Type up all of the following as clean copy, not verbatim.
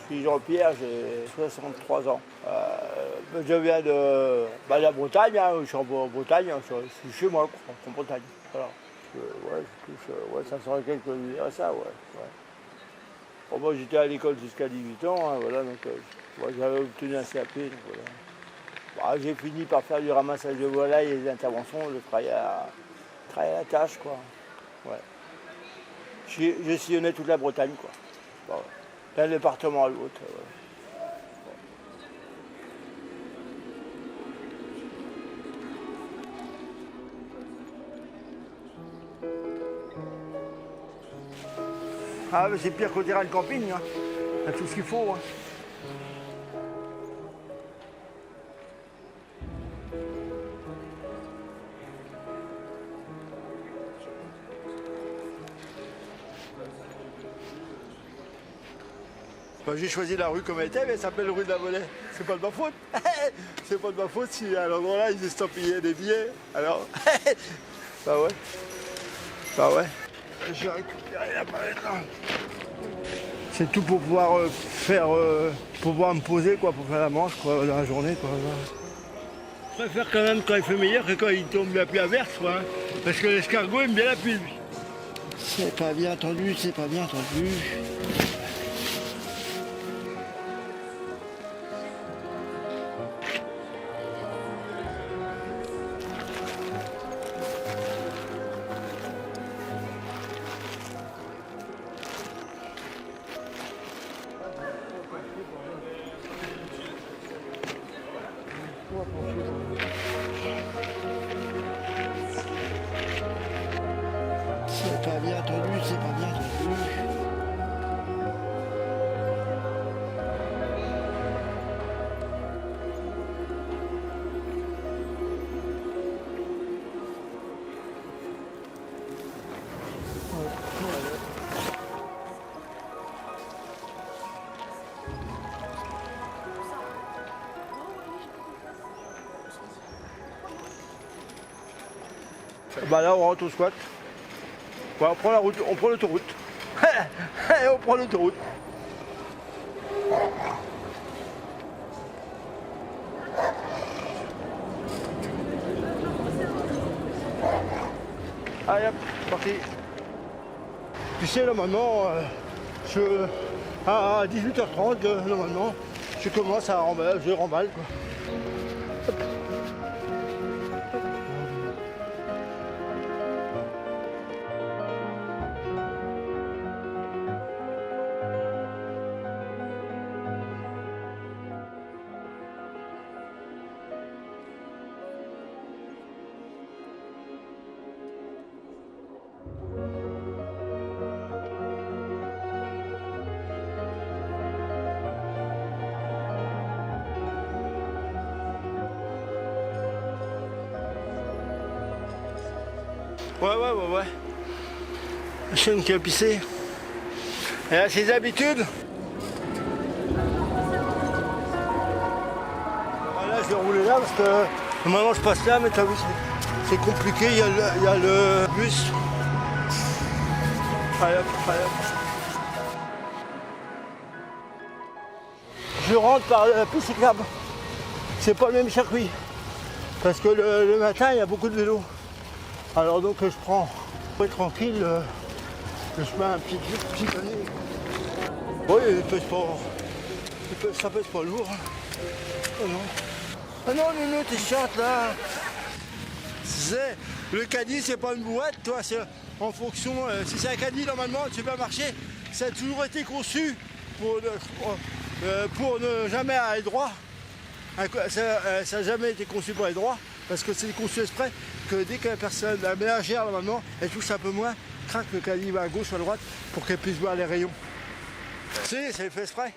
Je suis Jean-Pierre, j'ai 63 ans. Je viens de la Bretagne, hein, je suis en Bretagne, je suis chez moi, quoi, en Bretagne. Voilà. Ça serait quelques années à ça, ouais. Bon, moi j'étais à l'école jusqu'à 18 ans, hein, voilà, donc j'avais obtenu un CAP. Donc, voilà. Bon, j'ai fini par faire du ramassage de volailles et des interventions, je travaillais à la tâche, quoi. Ouais. J'ai sillonné toute la Bretagne, quoi. Bon, d'un département à l'autre. Ah, mais c'est pire qu'au terrain de camping, hein. Il y a tout ce qu'il faut. Hein. J'ai choisi la rue comme elle était, mais elle s'appelle rue de la Monnaie. C'est pas de ma faute. C'est pas de ma faute si à l'endroit-là ils estampaient des billets. Alors, bah ouais. Bah ouais. J'ai récupéré la palette là. C'est tout pour pouvoir pour pouvoir me poser quoi, pour faire la manche quoi, dans la journée quoi. Je préfère quand même quand il fait meilleur que quand il tombe la pluie averse quoi. Hein. Parce que l'escargot aime bien la pluie lui. C'est pas bien entendu, c'est pas bien entendu. C'est pas bien entendu, c'est pas bien entendu. Bah là on rentre au squat. Ouais, on prend la route, on prend l'autoroute. On prend l'autoroute. Allez hop, parti. Tu sais normalement, à 18h30 normalement, je commence à remballer, je remballe quoi. Ouais. La chaîne qui a pissé. Elle a ses habitudes. Voilà, je vais rouler là parce que maintenant je passe là, mais t'as vu, c'est compliqué, il y a le bus. Allez hop. Je rentre par la piste cyclable. C'est pas le même circuit. Parce que le matin, il y a beaucoup de vélos. Alors donc je prends pour être tranquille le chemin un petit année. Oui, ça pèse pas lourd. Oh non. Ah non, Nuno, t'es chiante là. Le caddie, c'est pas une boîte, toi, c'est en fonction. Si c'est un caddie, normalement, tu peux marcher. Ça a toujours été conçu pour ne jamais aller droit. Ça n'a jamais été conçu pour aller droit, parce que c'est conçu exprès que dès que la personne, la ménagère normalement, elle touche un peu moins, craque le caddie à gauche ou à droite pour qu'elle puisse voir les rayons. C'est fait exprès.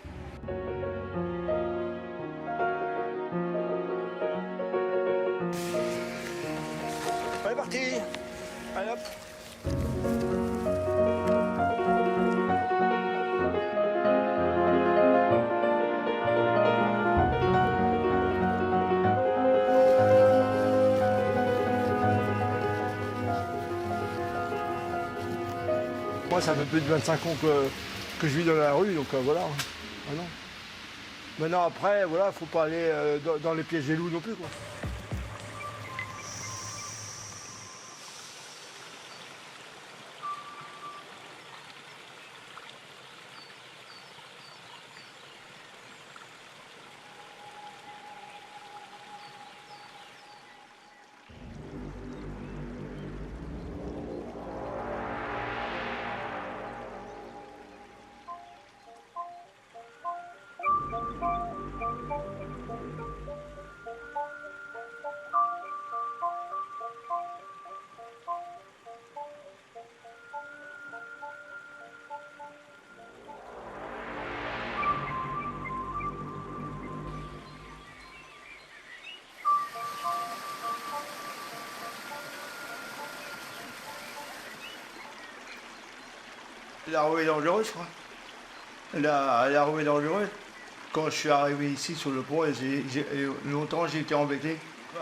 Allez, parti. Allez hop. Moi, ça fait plus de 25 ans que je vis dans la rue, donc voilà. Ah non. Maintenant après, voilà, faut pas aller dans les pièges des loups non plus, quoi. La roue est dangereuse, je crois. La roue est dangereuse. Quand je suis arrivé ici sur le pont, longtemps j'ai été embêté.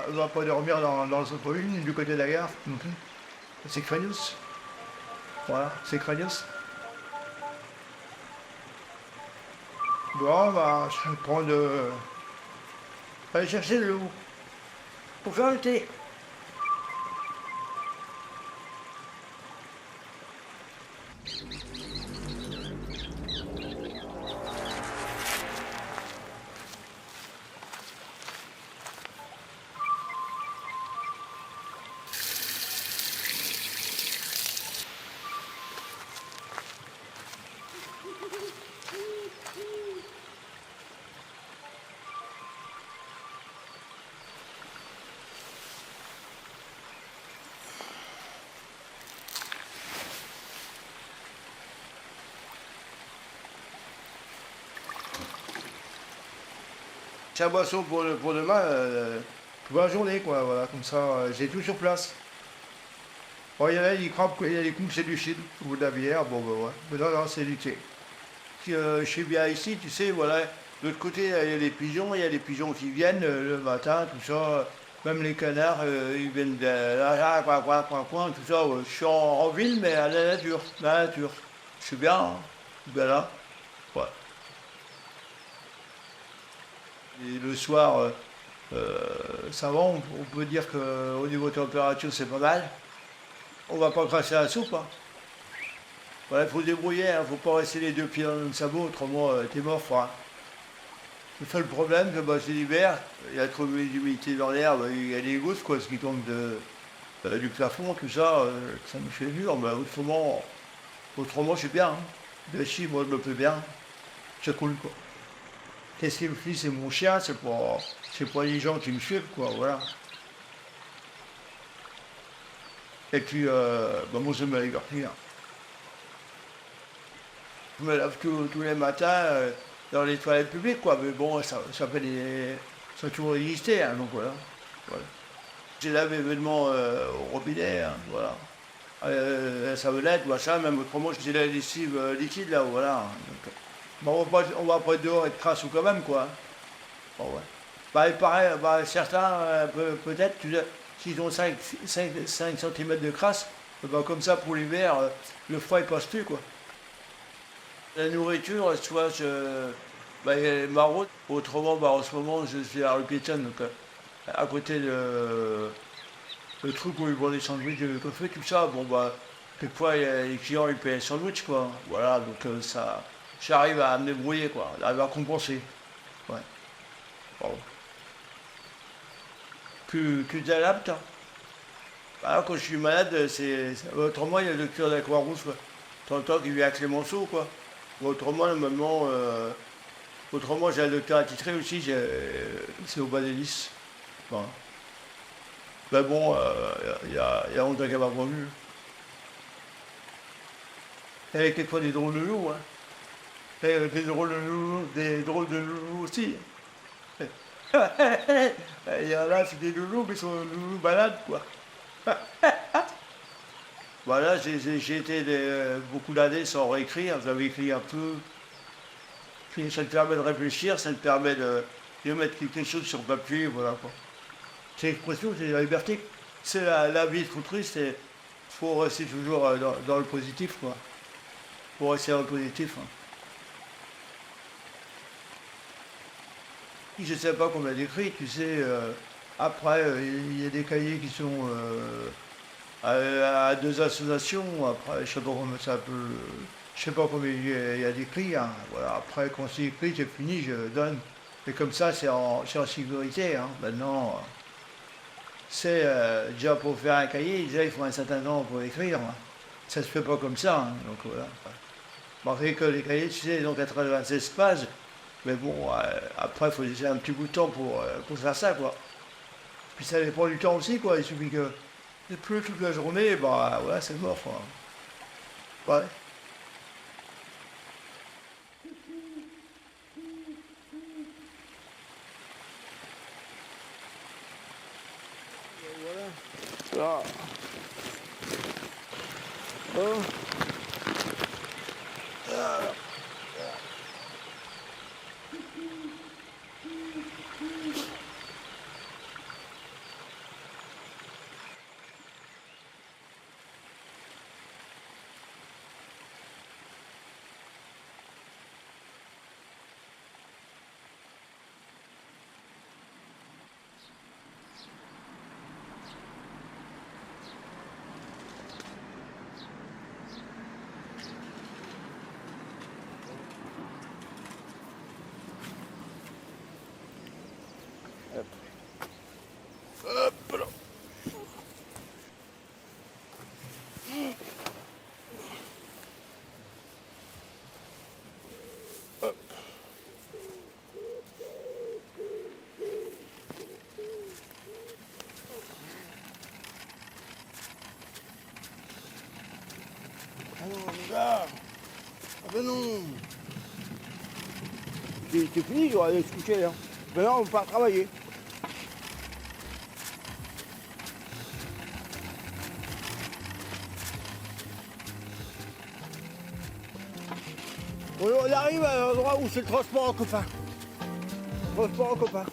On ne va pas dormir dans le centre-ville, ni du côté de la gare non plus. C'est craignos. Voilà, c'est craignos. Bon, bah, je vais prendre. Aller chercher de l'eau. Pour faire le thé. C'est la boisson pour demain, pour la journée, quoi, voilà, comme ça, j'ai tout sur place. Bon, il y en a, ils croient qu'il y a des coups, c'est du cidre ou de la bière, bon, ben ouais, mais non, non, c'est du thé. Je suis bien ici, tu sais, voilà, de l'autre côté, il y a les pigeons, il y a des pigeons qui viennent le matin, tout ça, même les canards, ils viennent de là, quoi, tout ça, je suis en ville, mais à la nature, je suis bien, hein, je suis bien là, ouais. Et le soir, ça va, on peut dire qu'au niveau température, c'est pas mal. On va pas cracher la soupe, hein. Voilà, il faut se débrouiller, hein, faut pas rester les deux pieds dans le sabot, autrement t'es mort froid. C'est ça le problème, que bah, c'est l'hiver, il y a trop d'humidité dans l'air, bah, il y a des gouttes, quoi, ce qui tombe du plafond, tout ça, ça me fait dur, mais autrement je suis bien. Hein. De chi, moi je me plais bien, c'est cool, quoi. Qu'est-ce qui me fait, c'est mon chien, c'est pas les gens qui me suivent, quoi, voilà. Et puis, bah, moi, je me divertir. Je me lave tous les matins dans les toilettes publiques, quoi. Mais bon, ça fait ça a toujours existé, hein, donc voilà. Voilà. J'ai lavé évidemment au robinet, hein, voilà. La savonnette, machin, même autrement, j'ai la lessive liquide, là, voilà. Donc, bon, on va pas être dehors et être crassou quand même, quoi. Bon, ouais. Bah, il paraît, bah, certains, peut-être, s'ils ont 5 cm de crasse, bah, comme ça, pour l'hiver, le froid, il passe plus, quoi. La nourriture, tu vois, bah, il y a les maraudes. Autrement, bah, en ce moment, je suis à Arlequin, donc à côté le truc où ils vendent des sandwichs de café, tout ça. Bon, bah, quelquefois, les clients, ils payent les sandwichs, quoi. Voilà, donc ça, j'arrive à me débrouiller, quoi. J'arrive à compenser. Ouais. Bon. Tu t'adaptes, hein. Bah, quand je suis malade, autrement, il y a le docteur d'Aquarousse, quoi. T'entends qu'il vient à Clémenceau, quoi. Autrement, normalement, autrement, j'ai un docteur attitré aussi, c'est au bas des lys. Voilà. Mais bon, il y a longtemps qu'elle m'a pas vu. Il y avait quelquefois des drôles de loups, hein. Il y avait des drôles de loulous aussi. Il y en a, c'est des loulous, mais ils sont loulous malades, quoi. Voilà, j'ai été beaucoup d'années sans réécrire, j'avais écrit un peu. Puis ça te permet de réfléchir, ça te permet de mettre quelque chose sur papier, voilà quoi. C'est l'expression, c'est la liberté. C'est la vie est trop triste et il faut rester toujours dans le positif, quoi. Faut rester dans le positif, hein. Je ne sais pas combien d'écrits, tu sais. Après, il y a des cahiers qui sont à deux associations. Après, je sais pas comment ça peut. Je sais pas combien il y a d'écrits, hein. Voilà. Après, quand c'est écrit, c'est fini, je donne. Et comme ça, c'est en sécurité, hein. Maintenant, c'est déjà pour faire un cahier, déjà il faut un certain temps pour écrire, hein. Ça se fait pas comme ça, hein. Donc voilà. Malgré que les cahiers, tu sais, ils ont 96 pages. Mais bon, après, il faut laisser un petit bout de temps pour faire ça, quoi. Puis ça dépend du temps aussi, quoi. Il suffit que il pleut toute la journée, bah ouais, c'est mort, quoi. Ouais. Là. Hein. Hop là. Ah non, mais là. Ah ben non. C'est fini, j'aurais aller se coucher là. Ben non, on part travailler. On arrive à l'endroit où c'est le transport en commun. Transport en commun.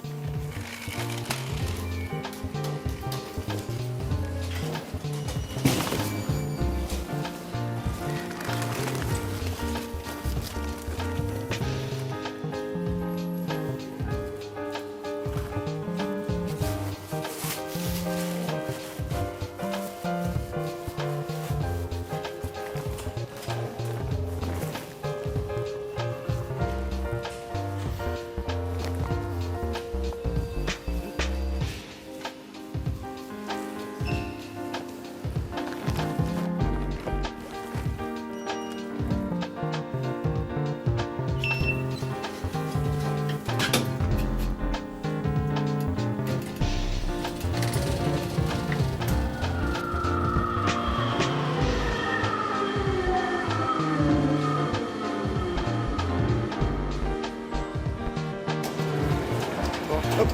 Hop.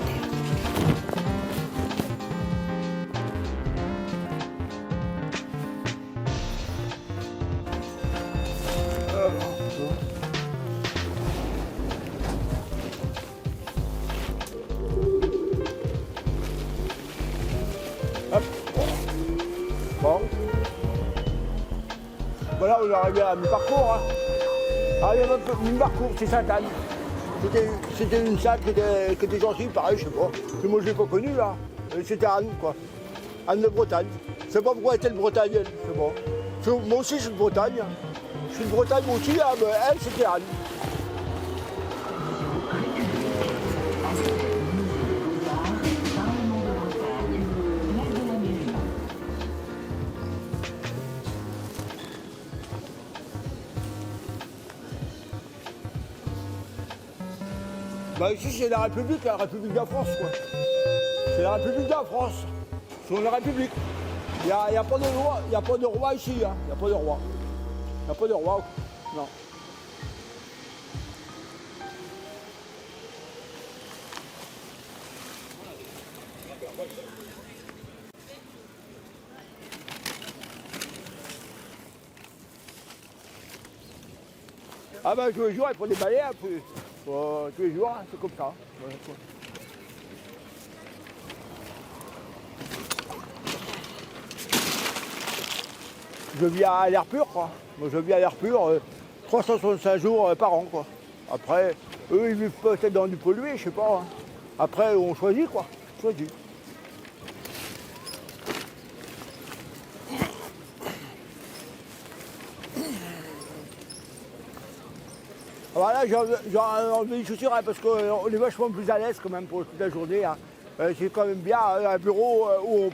Hop. Bon. Voilà, on est arrivé à mi-parcours. Hein. Ah, il y avait un peu mi-parcours, c'est Sainte-Anne. C'était une salle qui était gentille, pareil, je sais pas. Que moi, je l'ai pas connue, là. C'était Anne, quoi. Anne de Bretagne. Je sais pas pourquoi elle était de Bretagne, elle. Je sais pas. Moi aussi, je suis de Bretagne. Je suis de Bretagne aussi, hein, mais elle, c'était Anne. Bah ici c'est la République de la France quoi. C'est la République de la France. C'est la République. Il n'y a pas de loi, il n'y a pas de roi ici, hein. Il n'y a pas de roi. Il n'y a pas de roi. Non. Ah ben tous les jours il faut des balais un peu. Tous les jours, hein, c'est comme ça. Ouais, quoi. Je vis à l'air pur, quoi. Moi, je vis à l'air pur 365 jours par an, quoi. Après, eux, ils vivent peut-être dans du pollué, je sais pas. Hein. Après, on choisit quoi. On choisit. Voilà, j'ai enlevé les chaussures hein, parce qu'on est vachement plus à l'aise quand même pour toute la journée. Hein. C'est quand même bien un bureau où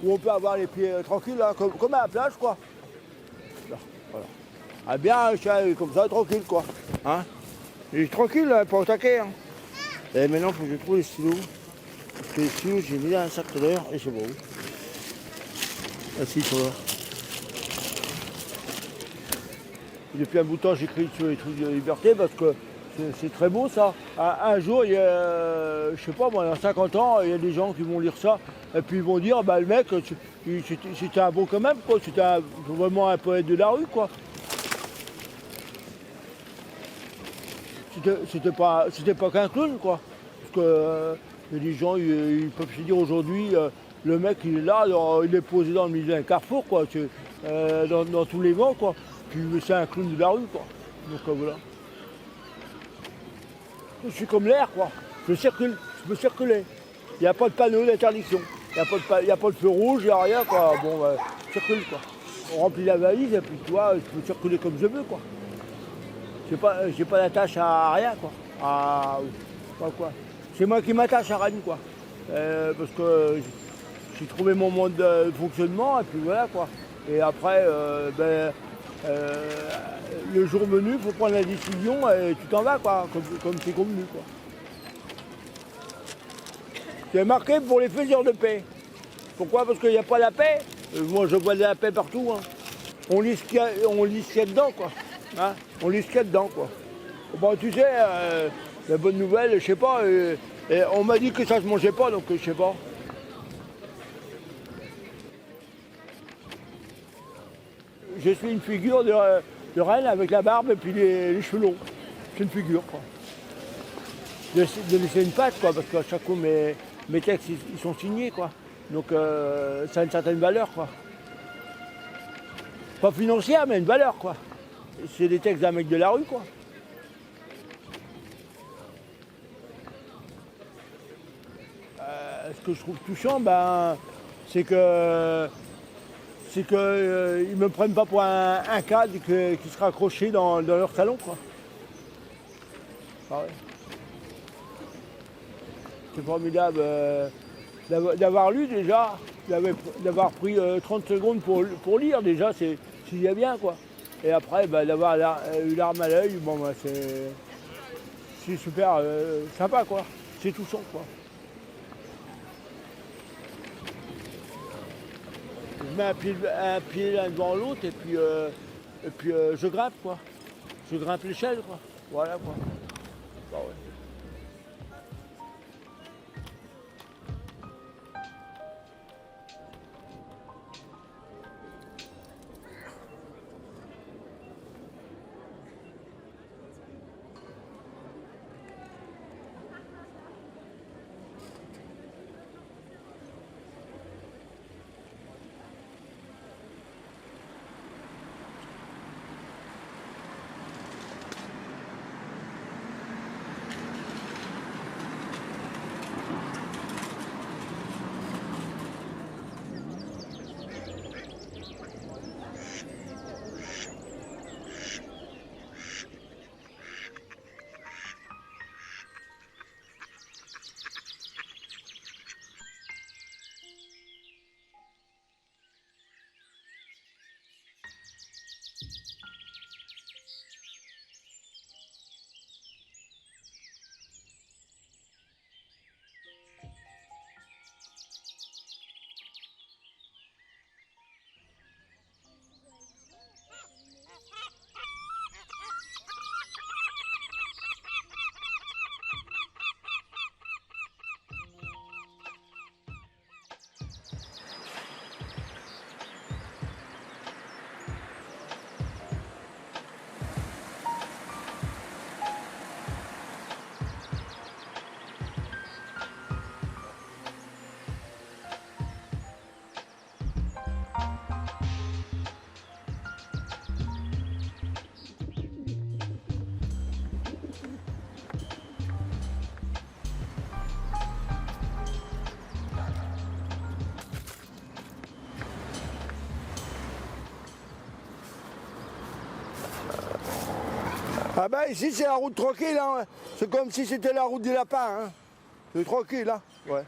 on peut avoir les pieds tranquilles, hein, comme à la plage quoi. Là, voilà. Ah bien, comme ça, tranquille quoi. Hein. Et tranquille, hein, pas au taquet. Hein. Et maintenant, il faut que je trouve les stylos. Parce que les stylos, j'ai mis dans un sac tout à l'heure et c'est bon. Ah si, ils sont là. Depuis un bout de temps, j'écris sur les trucs de liberté parce que c'est très beau ça. Un jour, je sais pas moi, dans 50 ans, il y a des gens qui vont lire ça et puis ils vont dire, bah le mec, c'était un bon quand même, quoi. C'était vraiment un poète de la rue, quoi. C'était pas qu'un clown, quoi. Parce que y a des gens, ils peuvent se dire aujourd'hui, le mec il est là, alors il est posé dans le milieu d'un carrefour, quoi. Dans tous les vents, quoi. Puis c'est un clown de la rue, quoi. Donc voilà. Je suis comme l'air, quoi. Je circule, je peux circuler. Il n'y a pas de panneau d'interdiction. Il n'y a pas de feu rouge, il n'y a rien, quoi. Bon, je circule, quoi. On remplit la valise et puis, tu vois, je peux circuler comme je veux, quoi. J'ai pas d'attache à rien, quoi. Quoi. C'est moi qui m'attache à rien, quoi. Parce que j'ai trouvé mon mode de fonctionnement et puis voilà, quoi. Et après, le jour venu, il faut prendre la décision et tu t'en vas, quoi, comme c'est convenu, quoi. C'est marqué pour les faiseurs de paix. Pourquoi? Parce qu'il n'y a pas la paix. Moi, je vois de la paix partout. Hein. On lit ce qu'il y a dedans, quoi. Hein, on lit ce qu'il y a dedans, quoi. Bon, tu sais, la bonne nouvelle, je sais pas, on m'a dit que ça se mangeait pas, donc je sais pas. Je suis une figure de reine avec la barbe et puis les cheveux longs. C'est une figure, quoi. De laisser une patte, quoi, parce qu'à chaque fois, mes textes, ils sont signés, quoi. Donc, ça a une certaine valeur, quoi. Pas financière, mais une valeur, quoi. C'est des textes d'un mec de la rue, quoi. Ce que je trouve touchant, ben, c'est que ils me prennent pas pour un cadre qui sera accroché dans leur salon, quoi. Ah ouais. C'est formidable d'avoir lu déjà, d'avoir pris 30 secondes pour lire déjà, c'est bien, quoi. Et après, bah, d'avoir eu l'arme à l'œil, bon, bah, c'est super sympa, quoi. C'est touchant, quoi. Je mets un pied l'un devant l'autre et puis je grimpe, quoi. Je grimpe l'échelle, quoi. Voilà, quoi. Bah, ouais. Ah ben ici c'est la route tranquille, hein. C'est comme si c'était la route des lapins. Hein. C'est tranquille, hein. Ouais.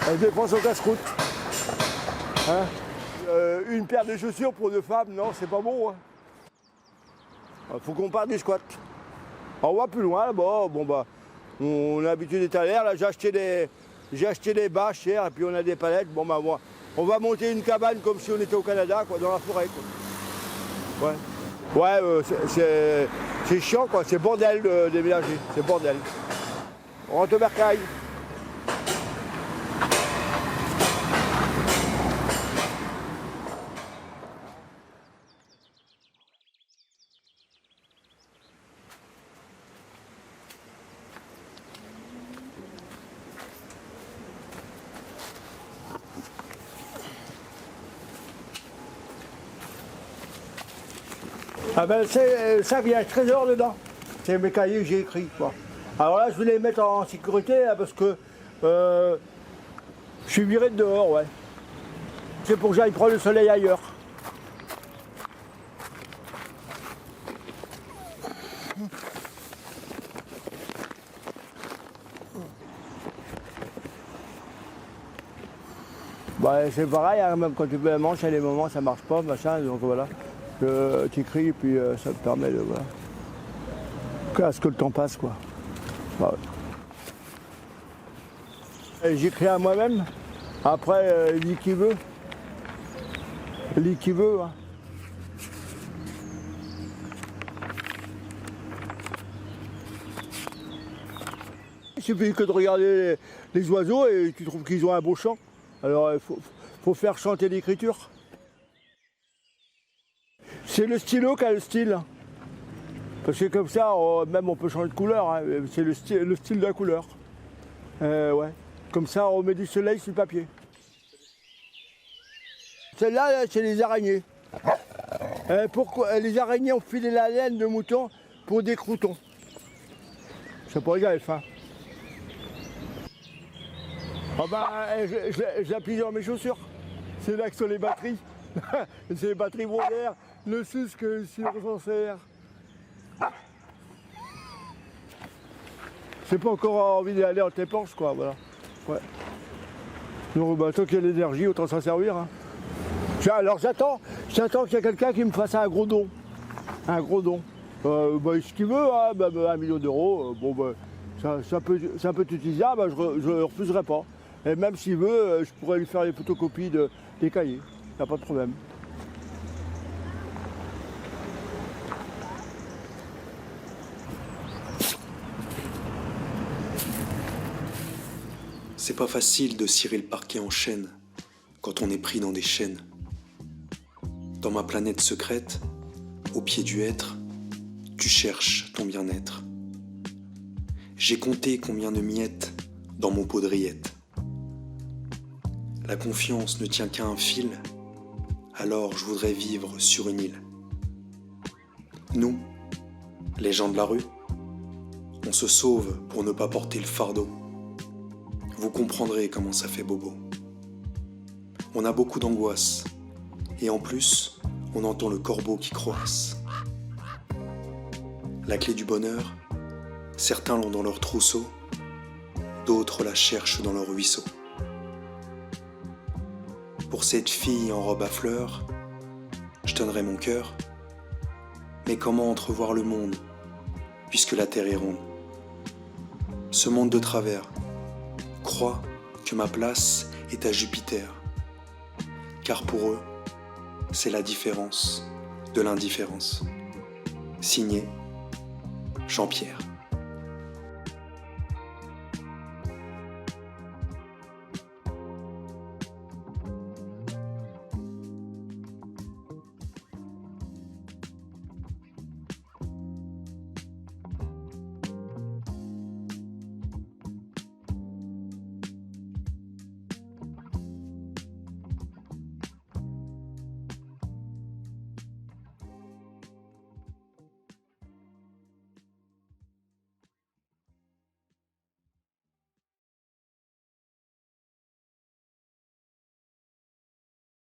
Elle dépense au casse-croûte. Hein, une paire de chaussures pour deux femmes, non, c'est pas bon. Hein. Faut qu'on parte du squat. On va plus loin là-bas. Bon bah, on a l'habitude d'être à l'air. Là, j'ai acheté des bâches hier et puis on a des palettes. Bon bah, on va monter une cabane comme si on était au Canada, quoi, dans la forêt. Quoi. Ouais, c'est chiant, quoi. C'est bordel de déménager. C'est bordel. On rentre au bercail. Ah ben ça vient trésor dedans. C'est mes cahiers que j'ai écrits. Quoi. Alors là je vais les mettre en sécurité là, parce que je suis viré de dehors, ouais. C'est pour que j'aille prendre le soleil ailleurs. Bah, c'est pareil, hein, même quand tu fais la manche, il y a des moments ça marche pas, machin, donc voilà. Tu écris et puis ça te permet de voilà. À ce que le temps passe quoi. Bah, ouais. J'écris à moi-même. Après, il lit qui veut. Il lit qui veut. Hein. Il suffit que de regarder les oiseaux et tu trouves qu'ils ont un beau chant. Alors il faut faire chanter l'écriture. C'est le stylo qui a le style. Parce que comme ça, même on peut changer de couleur. Hein. C'est le style de la couleur. Ouais. Comme ça, on met du soleil sur le papier. Celle-là, c'est les araignées. Pourquoi les araignées ont filé la laine de mouton pour des croutons. C'est pas égal, fin. Ah bah, je l'applique dans mes chaussures. C'est là que sont les batteries. C'est les batteries bronzères. Le sus que si on s'en sert. J'ai pas encore envie d'aller en tépanche, quoi, voilà. Ouais. Donc, bah, tant qu'il y a de l'énergie, autant s'en servir. Hein. Alors j'attends qu'il y ait quelqu'un qui me fasse un gros don. Un gros don. Bah, ce qu'il veut, hein, bah, 1 million d'euros, bon, bah, ça peut être utilisable, bah, je ne refuserai pas. Et même s'il veut, je pourrais lui faire les photocopies des cahiers. Il n'y a pas de problème. C'est pas facile de cirer le parquet en chaîne quand on est pris dans des chaînes. Dans ma planète secrète, au pied du être, tu cherches ton bien-être. J'ai compté combien de miettes dans mon pot de rillettes. La confiance ne tient qu'à un fil, alors je voudrais vivre sur une île. Nous, les gens de la rue, on se sauve pour ne pas porter le fardeau. Vous comprendrez comment ça fait bobo. On a beaucoup d'angoisse, et en plus, on entend le corbeau qui croasse. La clé du bonheur, certains l'ont dans leur trousseau, d'autres la cherchent dans leur ruisseau. Pour cette fille en robe à fleurs, je donnerai mon cœur, mais comment entrevoir le monde, puisque la terre est ronde? Ce monde de travers croit que ma place est à Jupiter, car pour eux, c'est la différence de l'indifférence. Signé Jean-Pierre.